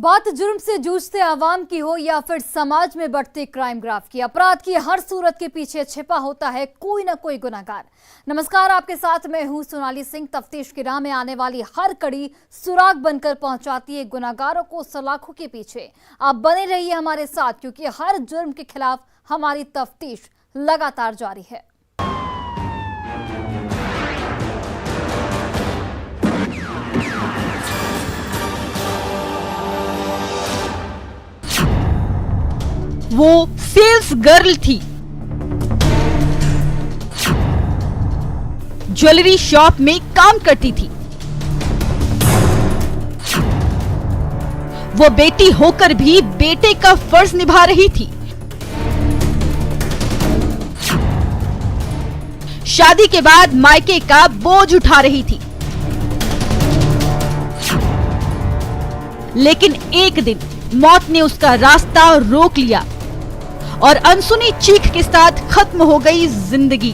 बात जुर्म से जूझते आवाम की हो या फिर समाज में बढ़ते क्राइम ग्राफ की, अपराध की हर सूरत के पीछे छिपा होता है कोई ना कोई गुनाहगार। नमस्कार, आपके साथ मैं हूं सोनाली सिंह। तफ्तीश की राह में आने वाली हर कड़ी सुराग बनकर पहुंचाती है गुनाहगारों को सलाखों के पीछे। आप बने रहिए हमारे साथ, क्योंकि हर जुर्म के खिलाफ हमारी तफ्तीश लगातार जारी है। वो सेल्स गर्ल थी। ज्वेलरी शॉप में काम करती थी। वो बेटी होकर भी बेटे का फर्ज निभा रही थी। शादी के बाद मायके का बोझ उठा रही थी। लेकिन एक दिन मौत ने उसका रास्ता रोक लिया और अनसुनी चीख के साथ खत्म हो गई जिंदगी।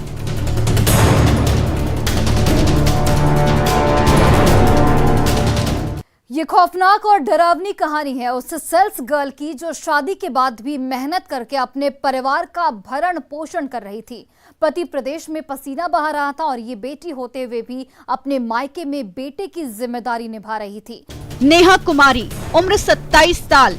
ये खौफनाक और डरावनी कहानी है उस सेल्स गर्ल की, जो शादी के बाद भी मेहनत करके अपने परिवार का भरण पोषण कर रही थी। पति प्रदेश में पसीना बहा रहा था और ये बेटी होते हुए भी अपने मायके में बेटे की जिम्मेदारी निभा रही थी। नेहा कुमारी, उम्र 27 साल।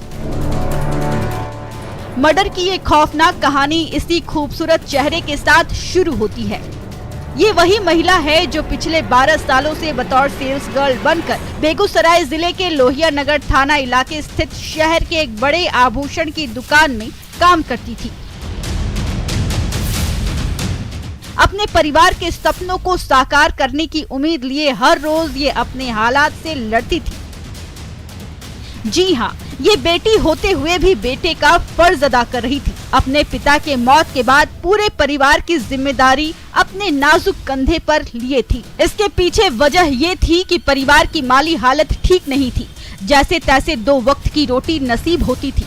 मर्डर की ये खौफनाक कहानी इसी खूबसूरत चेहरे के साथ शुरू होती है। ये वही महिला है जो पिछले 12 सालों से बतौर सेल्स गर्ल बनकर बेगूसराय जिले के लोहिया नगर थाना इलाके स्थित शहर के एक बड़े आभूषण की दुकान में काम करती थी। अपने परिवार के सपनों को साकार करने की उम्मीद लिए हर रोज ये अपने हालात से लड़ती थी। जी हाँ, ये बेटी होते हुए भी बेटे का फर्ज अदा कर रही थी। अपने पिता के मौत के बाद पूरे परिवार की जिम्मेदारी अपने नाजुक कंधे पर लिए थी। इसके पीछे वजह ये थी कि परिवार की माली हालत ठीक नहीं थी। जैसे तैसे 2 वक्त की रोटी नसीब होती थी।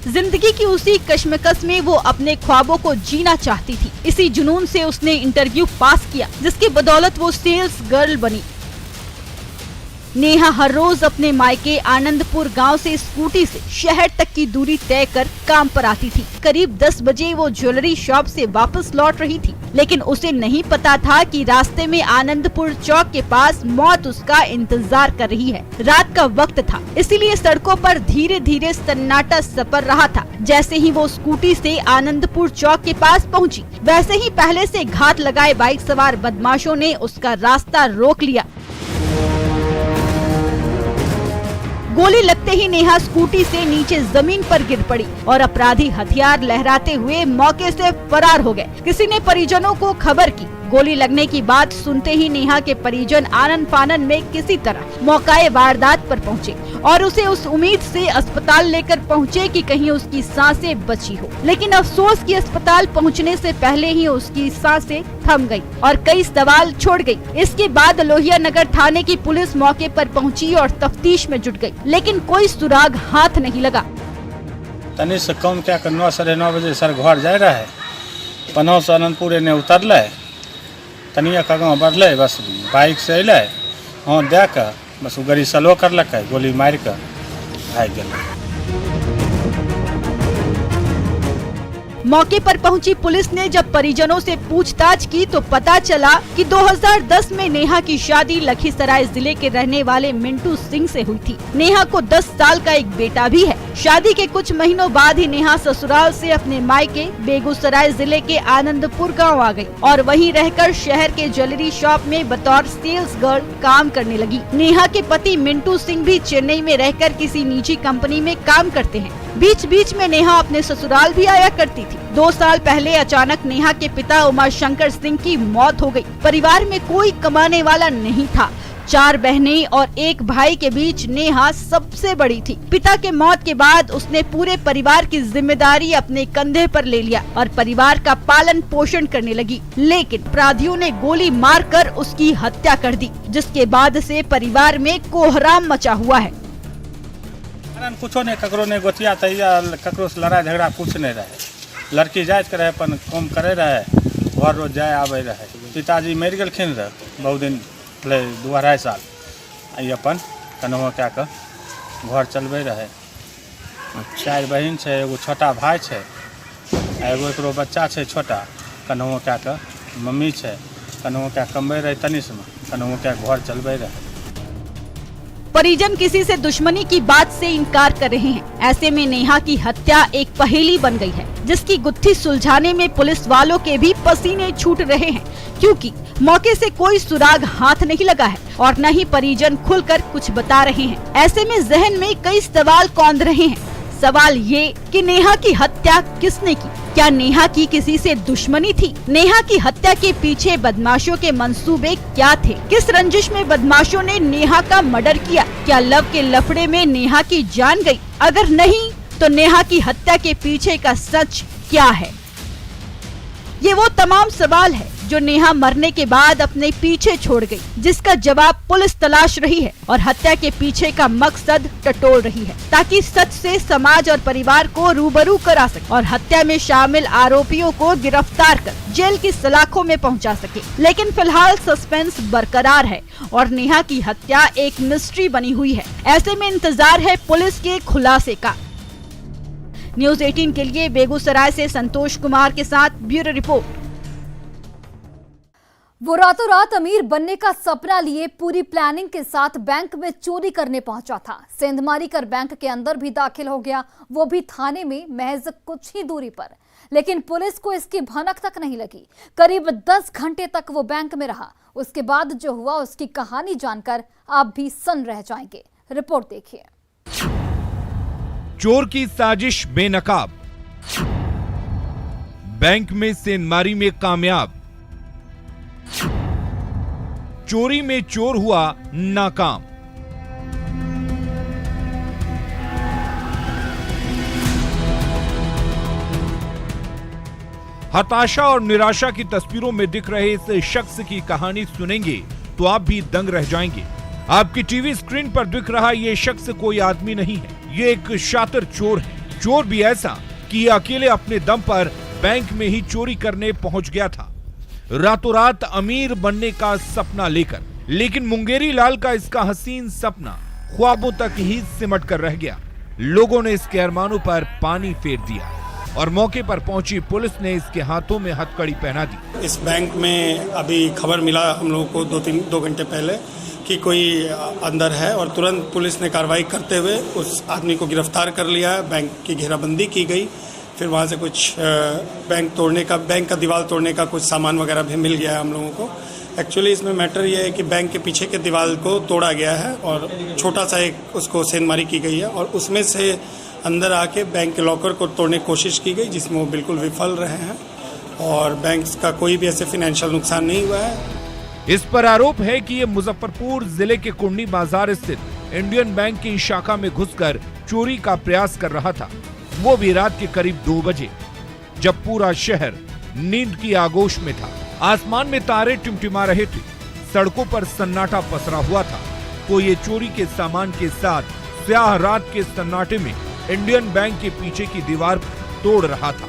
जिंदगी की उसी कश्मकश में वो अपने ख्वाबों को जीना चाहती थी। इसी जुनून से उसने इंटरव्यू पास किया, जिसकी बदौलत वो सेल्स गर्ल बनी। नेहा हर रोज अपने मायके आनंदपुर गांव से स्कूटी से शहर तक की दूरी तय कर काम पर आती थी। करीब 10 बजे वो ज्वेलरी शॉप से वापस लौट रही थी, लेकिन उसे नहीं पता था कि रास्ते में आनंदपुर चौक के पास मौत उसका इंतजार कर रही है। रात का वक्त था, इसीलिए सड़कों पर धीरे धीरे सन्नाटा सपर रहा था। जैसे ही वो स्कूटी से आनंदपुर चौक के पास पहुंची, वैसे ही पहले से घात लगाए बाइक सवार बदमाशों ने उसका रास्ता रोक लिया। गोली लगते ही नेहा स्कूटी से नीचे जमीन पर गिर पड़ी और अपराधी हथियार लहराते हुए मौके से फरार हो गए। किसी ने परिजनों को खबर की। गोली लगने की बात सुनते ही नेहा के परिजन आनन फानन में किसी तरह मौकाए वारदात पर पहुंचे और उसे उस उम्मीद से अस्पताल लेकर पहुंचे कि कहीं उसकी सांसें बची हो। लेकिन अफसोस कि अस्पताल पहुंचने से पहले ही उसकी सांसें थम गई और कई सवाल छोड़ गई। इसके बाद लोहिया नगर थाने की पुलिस मौके पर पहुंची और तफ्तीश में जुट गई, लेकिन कोई सुराग हाथ नहीं लगा। तनी से कम क्या कर 9 साढ़े 9 बजे सर घर जा रहा है। पनौ से आनंदपुर ने उतरल, तनिया का गाँव बढ़ल, बस बाइक से अल, हाँ दे के बस गाड़ी स्लो करलक, गोली मार के भाग गया। मौके पर पहुंची पुलिस ने जब परिजनों से पूछताछ की तो पता चला कि 2010 में नेहा की शादी लखीसराय जिले के रहने वाले मिंटू सिंह से हुई थी। नेहा को 10 साल का एक बेटा भी है। शादी के कुछ महीनों बाद ही नेहा ससुराल से अपने मायके बेगूसराय जिले के आनंदपुर गांव आ गई और वहीं रहकर शहर के ज्वेलरी शॉप में बतौर सेल्स गर्ल काम करने लगी। नेहा के पति मिंटू सिंह भी चेन्नई में रहकर किसी निजी कंपनी में काम करते हैं। बीच बीच में नेहा अपने ससुराल भी आया करती थी। 2 साल पहले अचानक नेहा के पिता उमाशंकर सिंह की मौत हो गई। परिवार में कोई कमाने वाला नहीं था। 4 बहनें और 1 भाई के बीच नेहा सबसे बड़ी थी। पिता के मौत के बाद उसने पूरे परिवार की जिम्मेदारी अपने कंधे पर ले लिया और परिवार का पालन पोषण करने लगी। लेकिन अपराधियों ने गोली मारकर उसकी हत्या कर दी, जिसके बाद से परिवार में कोहराम मचा हुआ है। कुछो नहीं, ककरो नहीं गोतिया तैया, ककरो से लड़ाई झगड़ा कुछ नहीं रहे। लड़की जाइत करे अपन काम करे रहे, घर रोज जाए आवे रहे। पिताजी मर गलखिन रहे बहुत दिन, 2-2.5 साल। अपन कनहो क्या कर घर चलबे रहे। 4 बहिन छै, एगो छोटा भाई छै, एगो एकरो बच्चा छै छोटा, कनहु कए कऽ मम्मी छै, कनहु कए कमबै रहे तनिसमे, कनहु कए घर चलबे रहे। परिजन किसी से दुश्मनी की बात से इनकार कर रहे हैं। ऐसे में नेहा की हत्या एक पहेली बन गई है, जिसकी गुत्थी सुलझाने में पुलिस वालों के भी पसीने छूट रहे हैं, क्योंकि मौके से कोई सुराग हाथ नहीं लगा है और न ही परिजन खुलकर कुछ बता रहे हैं। ऐसे में जहन में कई सवाल कौंध रहे हैं। सवाल ये कि नेहा की हत्या किसने की? क्या नेहा की किसी से दुश्मनी थी? नेहा की हत्या के पीछे बदमाशों के मंसूबे क्या थे? किस रंजिश में बदमाशों ने नेहा का मर्डर किया? क्या लव के लफड़े में नेहा की जान गई? अगर नहीं तो नेहा की हत्या के पीछे का सच क्या है? ये वो तमाम सवाल है जो नेहा मरने के बाद अपने पीछे छोड़ गई, जिसका जवाब पुलिस तलाश रही है और हत्या के पीछे का मकसद टटोल रही है, ताकि सच से समाज और परिवार को रूबरू करा सके और हत्या में शामिल आरोपियों को गिरफ्तार कर जेल की सलाखों में पहुंचा सके। लेकिन फिलहाल सस्पेंस बरकरार है और नेहा की हत्या एक मिस्ट्री बनी हुई है। ऐसे में इंतजार है पुलिस के खुलासे का। न्यूज़ 18 के लिए बेगूसराय से संतोष कुमार के साथ ब्यूरो रिपोर्ट। वो रातों रात अमीर बनने का सपना लिए पूरी प्लानिंग के साथ बैंक में चोरी करने पहुंचा था। सेंधमारी कर बैंक के अंदर भी दाखिल हो गया, वो भी थाने में महज कुछ ही दूरी पर। लेकिन पुलिस को इसकी भनक तक नहीं लगी। करीब 10 घंटे तक वो बैंक में रहा। उसके बाद जो हुआ उसकी कहानी जानकर आप भी सन्न रह जाएंगे। रिपोर्ट देखिए। चोर की साजिश बेनकाब, बैंक में सेंधमारी में कामयाब, चोरी में चोर हुआ नाकाम। हताशा और निराशा की तस्वीरों में दिख रहे इस शख्स की कहानी सुनेंगे तो आप भी दंग रह जाएंगे। आपकी टीवी स्क्रीन पर दिख रहा ये शख्स कोई आदमी नहीं है, ये एक शातिर चोर है। चोर भी ऐसा कि ये अकेले अपने दम पर बैंक में ही चोरी करने पहुंच गया था, रातों रात अमीर बनने का सपना लेकर। लेकिन मुंगेरी लाल का इसका हसीन सपना ख्वाबों तक ही सिमट कर रह गया। लोगों ने इसके अरमानों पर पानी फेर दिया और मौके पर पहुंची पुलिस ने इसके हाथों में हथकड़ी पहना दी। इस बैंक में अभी खबर मिला हम लोगों को 2 घंटे पहले कि कोई अंदर है और तुरंत पुलिस ने कार्रवाई करते हुए उस आदमी को गिरफ्तार कर लिया है। बैंक की घेराबंदी की गई, फिर वहाँ से कुछ बैंक का दीवार तोड़ने का कुछ सामान वगैरह भी मिल गया है हम लोगों को। एक्चुअली इसमें मैटर ये है कि बैंक के पीछे के दीवार को तोड़ा गया है और छोटा सा एक उसको सेंधमारी की गई है और उसमें से अंदर आके बैंक के लॉकर को तोड़ने की कोशिश की गई, जिसमें वो बिल्कुल विफल रहे हैं और बैंक का कोई भी ऐसे फाइनेंशियल नुकसान नहीं हुआ है। इस पर आरोप है कि ये मुजफ्फरपुर जिले के कुंडी बाजार स्थित इंडियन बैंक की शाखा में घुसकर चोरी का प्रयास कर रहा था, वो भी रात के करीब 2 बजे, जब पूरा शहर नींद की आगोश में था। आसमान में तारे टिमटिमा रहे थे, सड़कों पर सन्नाटा पसरा हुआ था। तो ये चोरी के सामान के साथ स्याह रात के सन्नाटे में इंडियन बैंक के पीछे की दीवार तोड़ रहा था।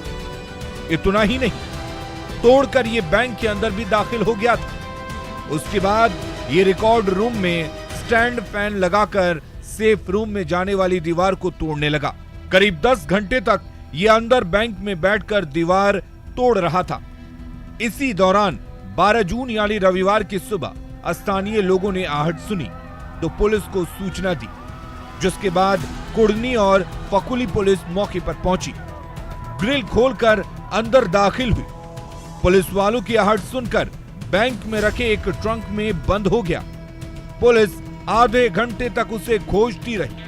इतना ही नहीं, तोड़कर ये बैंक के अंदर भी दाखिल हो गया था। उसके बाद ये रिकॉर्ड रूम में स्टैंड फैन लगाकर सेफ रूम में जाने वाली दीवार को तोड़ने लगा। करीब 10 घंटे तक ये अंदर बैंक में बैठकर दीवार तोड़ रहा था। इसी दौरान 12 जून यानी रविवार की सुबह स्थानीय लोगों ने आहट सुनी तो पुलिस को सूचना दी, जिसके बाद कुड़नी और पकुली पुलिस मौके पर पहुंची। ग्रिल खोलकर अंदर दाखिल हुई। पुलिस वालों की आहट सुनकर बैंक में रखे एक ट्रंक में बंद हो गया। पुलिस आधे घंटे तक उसे खोजती रही।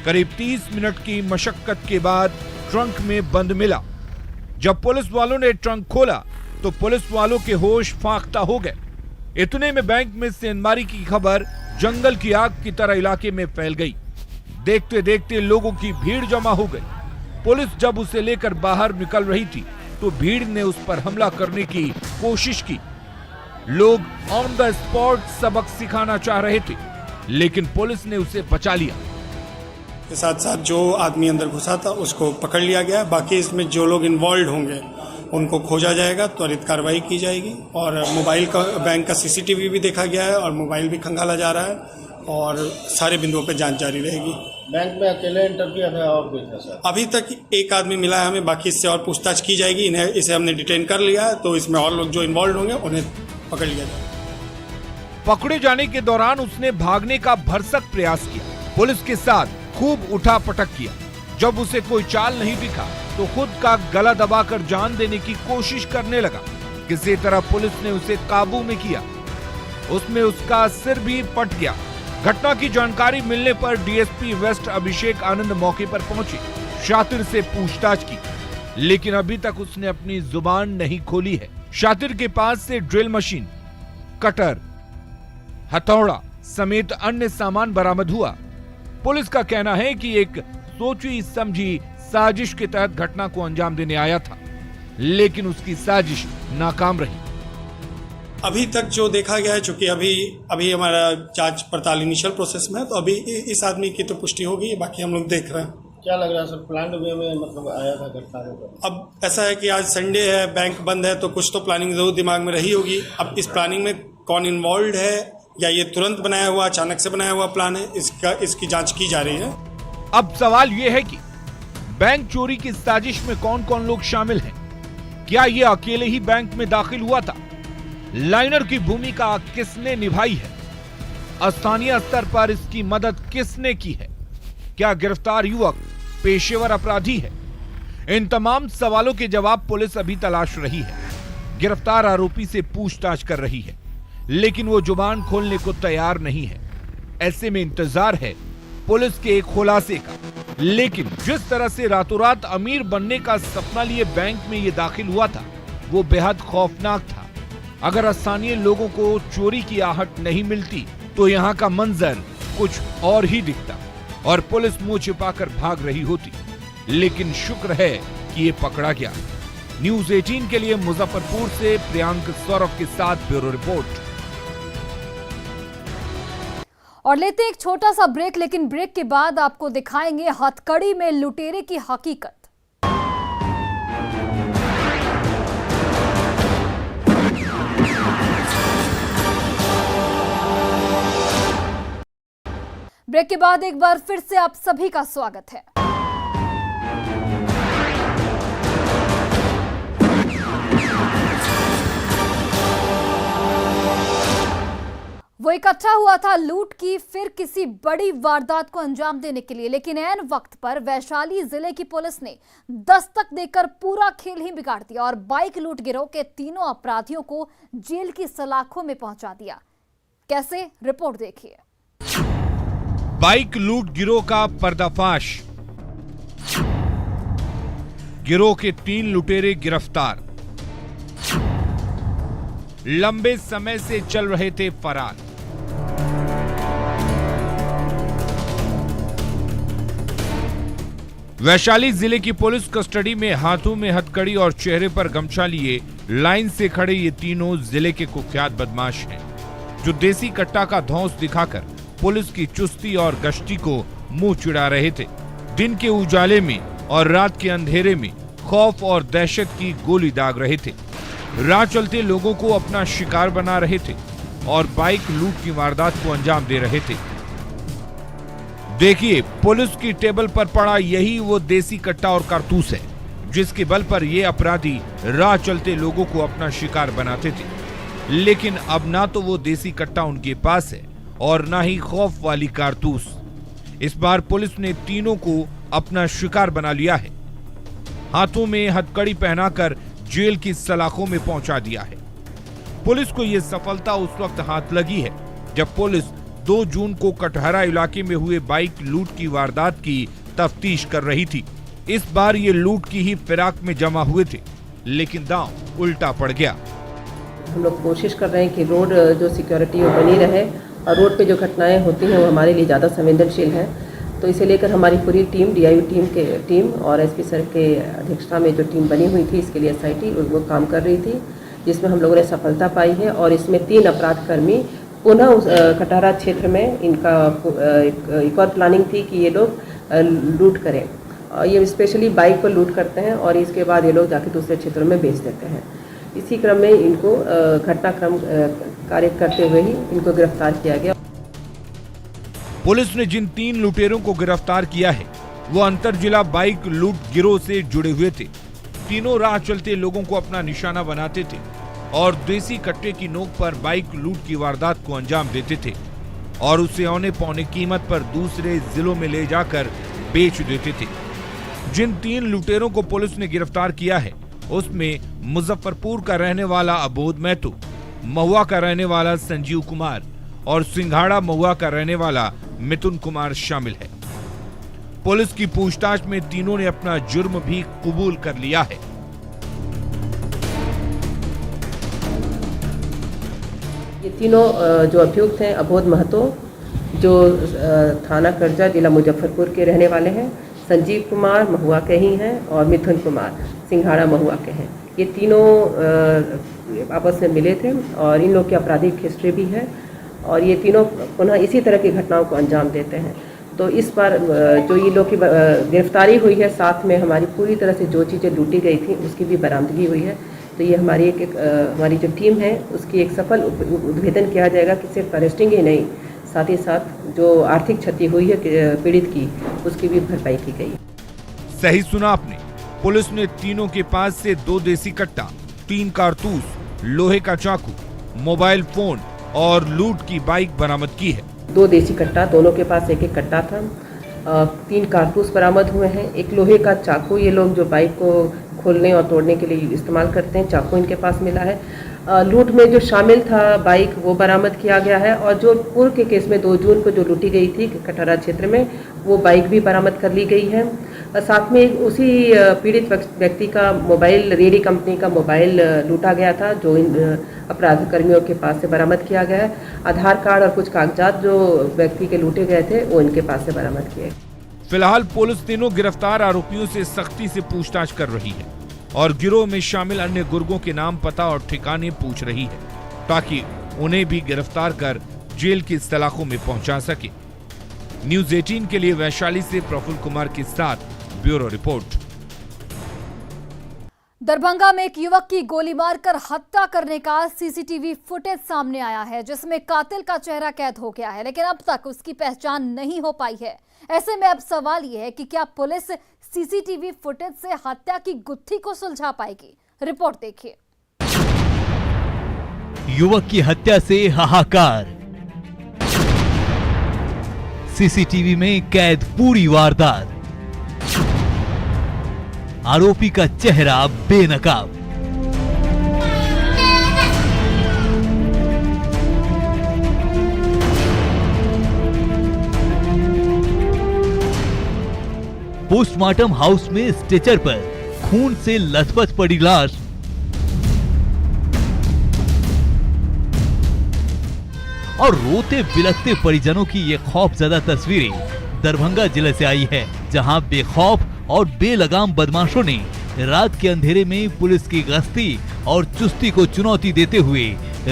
करीब 30 मिनट की मशक्कत के बाद ट्रंक में बंद मिला। जब पुलिस वालों ने ट्रंक खोला तो पुलिस वालों के होश फाख्ता हो गए। इतने में बैंक में सेंधमारी की खबर जंगल की आग की तरह इलाके में फैल गई। देखते देखते लोगों की भीड़ जमा हो गई। पुलिस जब उसे लेकर बाहर निकल रही थी तो भीड़ ने उस पर हमला करने की कोशिश की। लोग ऑन द स्पॉट सबक सिखाना चाह रहे थे, लेकिन पुलिस ने उसे बचा लिया। के साथ साथ जो आदमी अंदर घुसा था उसको पकड़ लिया गया। बाकी इसमें जो लोग इन्वॉल्व होंगे उनको खोजा जाएगा, त्वरित कार्रवाई की जाएगी। और मोबाइल का बैंक का CCTV भी देखा गया है और मोबाइल भी खंगाला जा रहा है और सारे बिंदुओं पर जांच जारी रहेगी। बैंक में अकेले एंटर किया था और कोई था सर? अभी तक एक आदमी मिला है हमें, बाकी इससे और पूछताछ की जाएगी। इसे हमने डिटेन कर लिया है, तो इसमें और लोग जो इन्वॉल्व होंगे उन्हें पकड़ लिया जाएगा। पकड़े जाने के दौरान उसने भागने का भरसक प्रयास किया, पुलिस के साथ खूब उठापटक किया। जब उसे कोई चाल नहीं दिखा तो खुद का गला दबाकर जान देने की कोशिश करने लगा। किसी तरह पुलिस ने उसे काबू में किया, उसमें उसका सिर भी फट गया। घटना की जानकारी मिलने पर डीएसपी वेस्ट अभिषेक आनंद मौके पर पहुंचे, शातिर से पूछताछ की, लेकिन अभी तक उसने अपनी जुबान नहीं खोली है। शातिर के पास से ड्रिल मशीन, कटर, हथौड़ा समेत अन्य सामान बरामद हुआ। पुलिस का कहना है कि एक सोची समझी साजिश के तहत घटना को अंजाम देने आया था, लेकिन उसकी साजिश नाकाम रही। अभी तक जो देखा गया है, चूंकि अभी हमारा जांच पड़ताल इनिशियल प्रोसेस में है, तो अभी इस आदमी की तो पुष्टि होगी, बाकी हम लोग देख रहे हैं। क्या लग रहा है सर, प्लान्ड वे में मतलब आया था घटना में? अब ऐसा है कि आज संडे है, बैंक बंद है, तो कुछ तो प्लानिंग जरूर दिमाग में रही होगी। अब इस प्लानिंग में कौन इन्वॉल्व है या ये तुरंत बनाया हुआ, अचानक से बनाया हुआ प्लान है, इसकी जांच की जा रही है। अब सवाल यह है कि बैंक चोरी की साजिश में कौन कौन लोग शामिल हैं? क्या ये अकेले ही बैंक में दाखिल हुआ था? लाइनर की भूमिका किसने निभाई है? स्थानीय स्तर पर इसकी मदद किसने की है? क्या गिरफ्तार युवक पेशेवर अपराधी है? इन तमाम सवालों के जवाब पुलिस अभी तलाश रही है। गिरफ्तार आरोपी से पूछताछ कर रही है, लेकिन वो जुबान खोलने को तैयार नहीं है। ऐसे में इंतजार है पुलिस के एक खुलासे का। लेकिन जिस तरह से रातों रात अमीर बनने का सपना लिए बैंक में ये दाखिल हुआ था, वो बेहद खौफनाक था। अगर स्थानीय लोगों को चोरी की आहट नहीं मिलती तो यहाँ का मंजर कुछ और ही दिखता और पुलिस मुंह छिपाकर भाग रही होती। लेकिन शुक्र है कि ये पकड़ा गया। न्यूज़ 18 के लिए मुजफ्फरपुर से प्रियांक सौरभ के साथ ब्यूरो रिपोर्ट। और लेते एक छोटा सा ब्रेक, लेकिन ब्रेक के बाद आपको दिखाएंगे हथकड़ी में लुटेरे की हकीकत। ब्रेक के बाद एक बार फिर से आप सभी का स्वागत है। वो इकट्ठा हुआ था लूट की फिर किसी बड़ी वारदात को अंजाम देने के लिए, लेकिन ऐन वक्त पर वैशाली जिले की पुलिस ने दस्तक देकर पूरा खेल ही बिगाड़ दिया और बाइक लूट गिरोह के तीनों अपराधियों को जेल की सलाखों में पहुंचा दिया। कैसे, रिपोर्ट देखिए। बाइक लूट गिरोह का पर्दाफाश, गिरोह के 3 लुटेरे गिरफ्तार, लंबे समय से चल रहे थे फरार। वैशाली जिले की पुलिस कस्टडी में हाथों में हथकड़ी और चेहरे पर गमछा लिए लाइन से खड़े ये तीनों जिले के कुख्यात बदमाश हैं, जो देसी कट्टा का धौंस दिखाकर पुलिस की चुस्ती और गश्ती को मुंह चिढ़ा रहे थे। दिन के उजाले में और रात के अंधेरे में खौफ और दहशत की गोली दाग रहे थे। राह चलते लोगों को अपना शिकार बना रहे थे और बाइक लूट की वारदात को अंजाम दे रहे थे। देखिए, पुलिस की टेबल पर पड़ा यही वो देसी कट्टा और कारतूस है, जिसके बल पर ये अपराधी राह चलते लोगों को अपना शिकार बनाते थे। लेकिन अब ना तो वो देसी कट्टा उनके पास है और ना ही खौफ वाली कारतूस। इस बार पुलिस ने तीनों को अपना शिकार बना लिया है। हाथों में हथकड़ी पहनाकर जेल की सलाखों में पहुंचा दिया है। पुलिस को यह सफलता उस वक्त हाथ लगी है जब पुलिस 2 जून को कटहरा इलाके में हुए बाइक लूट की वारदात की तफ्तीश कर रही थी। इस बार ये लूट की ही फिराक में जमा हुए थे, लेकिन दांव उल्टा पड़ गया। हम लोग कोशिश कर रहे हैं कि रोड जो सिक्योरिटी वो बनी रहे और रोड पे जो घटनाएं होती हैं वो हमारे लिए ज़्यादा संवेदनशील है। तो इसे लेकर हमारी पूरी टीम, डीआईयू टीम और एसपी सर के अध्यक्षता में जो टीम बनी हुई थी, इसके लिए एसआईटी वो काम कर रही थी, जिसमें हम लोगों ने सफलता पाई है। और इसमें 3 अपराधकर्मी पुनः उस कटहरा क्षेत्र में इनका एक और प्लानिंग थी कि ये लोग लूट करें। ये स्पेशली बाइक पर लूट करते हैं और इसके बाद ये लोग जाके दूसरे क्षेत्रों में बेच देते हैं। इसी क्रम में इनको घटनाक्रम कार्य करते हुए ही इनको गिरफ्तार किया गया। पुलिस ने जिन 3 लुटेरों को गिरफ्तार किया है वो अंतर जिला बाइक लूट गिरोह से जुड़े हुए थे। तीनों राह चलते लोगों को अपना निशाना बनाते थे और देसी कट्टे की नोक पर बाइक लूट की वारदात को अंजाम देते थे और उसे औने पौने कीमत पर दूसरे जिलों में ले जाकर बेच देते थे। जिन 3 लुटेरों को पुलिस ने गिरफ्तार किया है उसमें मुजफ्फरपुर का रहने वाला अबोध महतो, महुआ का रहने वाला संजीव कुमार और सिंघाड़ा महुआ का रहने वाला मिथुन कुमार शामिल है। पुलिस की पूछताछ में तीनों ने अपना जुर्म भी कबूल कर लिया है। ये तीनों जो अभियुक्त हैं, अबोध महतो जो थाना करजा जिला मुजफ्फरपुर के रहने वाले हैं, संजीव कुमार महुआ के ही हैं और मिथुन कुमार सिंघाड़ा महुआ के हैं। ये तीनों आपस में मिले थे और इन लोग की आपराधिक हिस्ट्री भी है और ये तीनों पुनः इसी तरह की घटनाओं को अंजाम देते हैं। तो इस बार जो ये लोग की गिरफ्तारी हुई है, साथ में हमारी पूरी तरह से जो चीज़ें लूटी गई थी उसकी भी बरामदगी हुई है। तो ये हमारी हमारी जो टीम है उसकी एक सफल उद्भेदन किया जाएगा कि सिर्फ अरेस्टिंग ही नहीं, साथ ही साथ जो आर्थिक क्षति हुई है पीड़ित की उसकी भी भरपाई की गई। सही सुना आपने। पुलिस ने तीनों के पास से 2 देसी कट्टा, 3 कारतूस, लोहे का चाकू, मोबाइल फोन और लूट की बाइक बरामद की है। 2 देसी कट्टा, दोनों के पास एक कट्टा था। 3 कारतूस बरामद हुए हैं। एक लोहे का चाकू, ये लोग जो बाइक को खोलने और तोड़ने के लिए इस्तेमाल करते हैं, चाकू इनके पास मिला है। लूट में जो शामिल था बाइक वो बरामद किया गया है और जो पूर्व के केस में 2 जून को जो लूटी गई थी कटहरा क्षेत्र में, वो बाइक भी बरामद कर ली गई है। साथ में उसी पीड़ित व्यक्ति का मोबाइल, रेडी कंपनी का मोबाइल लूटा गया था जो इन अपराध कर्मियों के पास से बरामद किया गया है। आधार कार्ड और कुछ कागजात जो व्यक्ति के लूटे गए थे वो इनके पास से बरामद किए। फिलहाल पुलिस तीनों गिरफ्तार आरोपियों से सख्ती से पूछताछ कर रही है और गिरोह में शामिल अन्य गुर्गों के नाम, पता और ठिकाने पूछ रही है ताकि उन्हें भी गिरफ्तार कर जेल की सलाखों में पहुंचा सके। न्यूज़ 18 के लिए वैशाली से प्रफुल्ल कुमार के साथ ब्यूरो रिपोर्ट। दरभंगा में एक युवक की गोली मारकर हत्या करने का सीसीटीवी फुटेज सामने आया है जिसमें कातिल का चेहरा कैद हो गया है, लेकिन अब तक उसकी पहचान नहीं हो पाई है। ऐसे में अब सवाल यह है कि क्या पुलिस सीसीटीवी फुटेज से हत्या की गुत्थी को सुलझा पाएगी? रिपोर्ट देखिए। युवक की हत्या से हाहाकार, सीसीटीवी में कैद पूरी वारदात, आरोपी का चेहरा बेनकाब। पोस्टमार्टम हाउस में स्ट्रेचर पर खून से लथपथ पड़ी लाश, और रोते बिलखते परिजनों की ये खौफजदा तस्वीरें दरभंगा जिले से आई है, जहां बेखौफ और बेलगाम बदमाशों ने रात के अंधेरे में पुलिस की गश्ती और चुस्ती को चुनौती देते हुए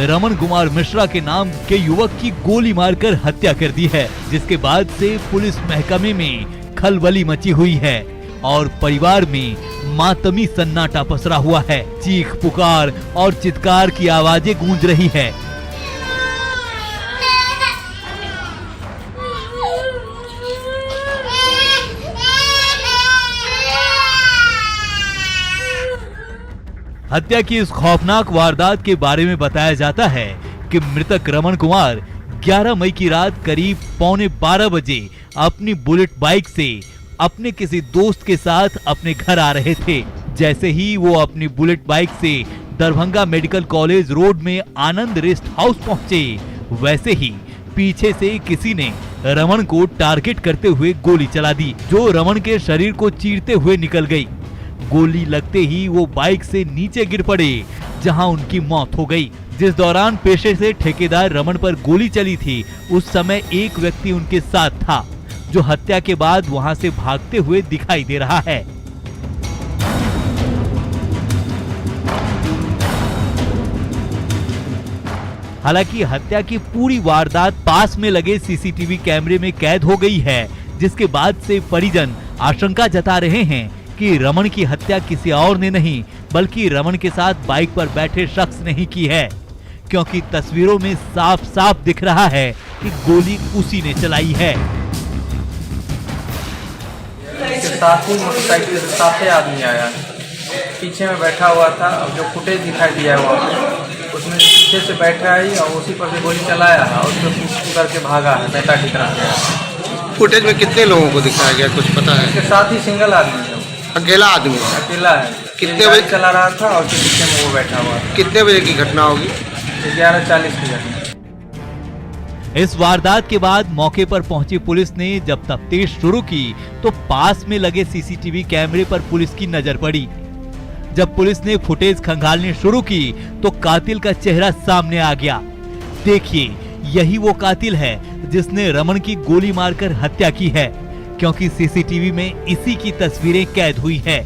रमन कुमार मिश्रा के नाम के युवक की गोली मारकर हत्या कर दी है, जिसके बाद से पुलिस महकमे में खलबली मची हुई है और परिवार में मातमी सन्नाटा पसरा हुआ है। चीख पुकार और चित्कार की आवाजें गूंज रही है। हत्या की इस खौफनाक वारदात के बारे में बताया जाता है कि मृतक रमन कुमार 11 मई की रात करीब 11:45 बजे अपनी बुलेट बाइक से अपने किसी दोस्त के साथ अपने घर आ रहे थे। जैसे ही वो अपनी बुलेट बाइक से दरभंगा मेडिकल कॉलेज रोड में आनंद रेस्ट हाउस पहुंचे, वैसे ही पीछे से किसी ने रमन को टारगेट करते हुए गोली चला दी, जो रमन के शरीर को चीरते हुए निकल गई। गोली लगते ही वो बाइक से नीचे गिर पड़े, जहां उनकी मौत हो गई। जिस दौरान पेशे से ठेकेदार रमन पर गोली चली थी, उस समय एक व्यक्ति उनके साथ था, जो हत्या के बाद वहां से भागते हुए दिखाई दे रहा है। हालांकि हत्या की पूरी वारदात पास में लगे सीसीटीवी कैमरे में कैद हो गई है, जिसके बाद से परिजन आशंका जता रहे हैं कि रमन की हत्या किसी और ने नहीं बल्कि रमन के साथ बाइक पर बैठे शख्स ने ही की है, क्योंकि तस्वीरों में साफ साफ दिख रहा है कि गोली उसी ने चलाई है। के साथ ही मोटरसाइकिल से 7 आदमी आया, पीछे में बैठा हुआ था। अब जो फुटेज दिखाई दिया है वहाँ पे, उसमें पीछे से बैठा है और उसी पर से गोली चलाया है और उसमें पुश करके भागा है बेटा की तरफ। फुटेज में कितने लोगों को दिखाया गया, कुछ पता है? उसके साथ ही सिंगल आदमी है, अकेला आदमी है? अकेला है। कितने गाड़ी बजे चला रहा था और उसके पीछे में वो बैठा हुआ था। कितने बजे की घटना होगी? 11:40 की घटना। इस वारदात के बाद मौके पर पहुंची पुलिस ने जब तफ्तीश शुरू की तो पास में लगे सीसीटीवी कैमरे पर पुलिस की नजर पड़ी। जब पुलिस ने फुटेज खंगालनी शुरू की तो कातिल का चेहरा सामने आ गया। देखिए, यही वो कातिल है जिसने रमन की गोली मारकर हत्या की है, क्योंकि सीसीटीवी में इसी की तस्वीरें कैद हुई है।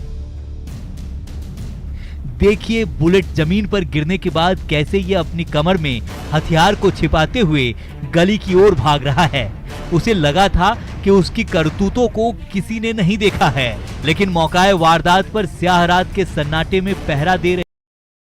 देखिए बुलेट जमीन पर गिरने के बाद कैसे ये अपनी कमर में हथियार को छिपाते हुए गली की ओर भाग रहा है। उसे लगा था कि उसकी करतूतों को किसी ने नहीं देखा है, लेकिन मौकाए वारदात पर स्याह रात के सन्नाटे में पहरा दे रहे